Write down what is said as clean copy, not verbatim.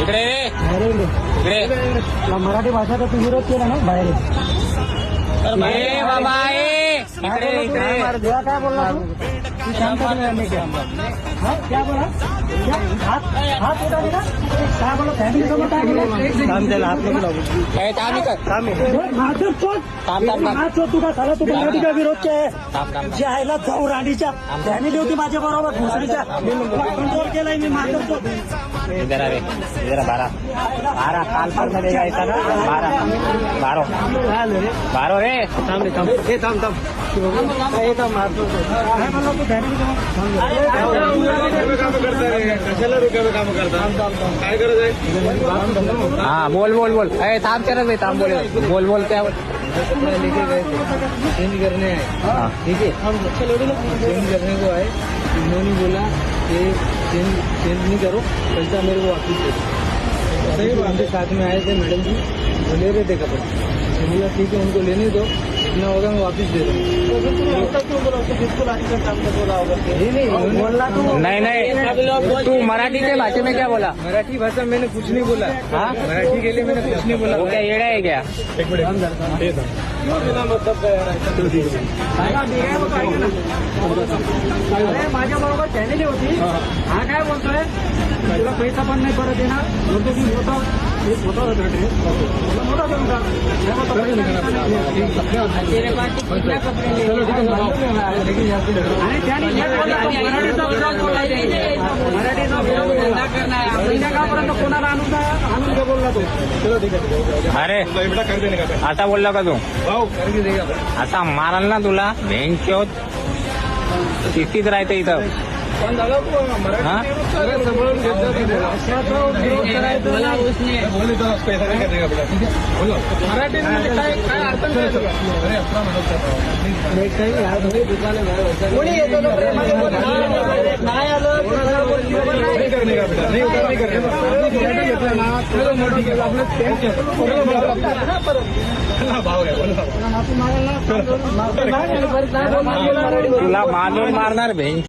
इकडे मराठी भाषा तर तू विरोध केला ना बाहेर बाबा इकडे इकडे क्या बोलला तू शांत क्या बोला हात उठा दिला काय बोला फॅमिली सोबत काय बोला तुला झाला तू मराठी का विरोध के जे आहे ना जाऊ राणीच्या फॅमिली होती माझ्या बरोबर भोसरीच्या कंट्रोल केलाय मी माझं जरा रे जरा 12 काल पर मध्ये जायचा ना 12 रे काय गरज आहे? हाँ बोल थाम करत भाई थाम बोल क्या लेके गए चेंज करने आए, ठीक है, चेंज करने को आए, उन्होंने बोला कि चेंज नहीं करो, पैसा मेरे को वापस दे। सही उनके साथ में आए थे मैडम जी, वो ले रहे थे कपड़े, तो बोला ठीक है उनको लेने दो, इतना होगा मैं वापस दे दूँ। नहीं तू मराठी के भाषा में क्या बोला? मराठी भाषा मैंने कुछ नहीं बोला। हाँ मराठी के लिए मैंने कुछ नहीं बोला। वो क्या येड़ा है क्या? माझ्या बरोबर फॅमिली होती हा काय बोलतोय तुला पैसा पण नाही परत येणार बोलतो की मोठा आणि त्याने मराठीपर्यंत कोणाला आणून घे बोलला तो अरे असा बोलला का तू? असा माराल ना तुला भेंचोत शिस्तीत राहते इथं. हाँ? तुला मारून मारणार भेंच.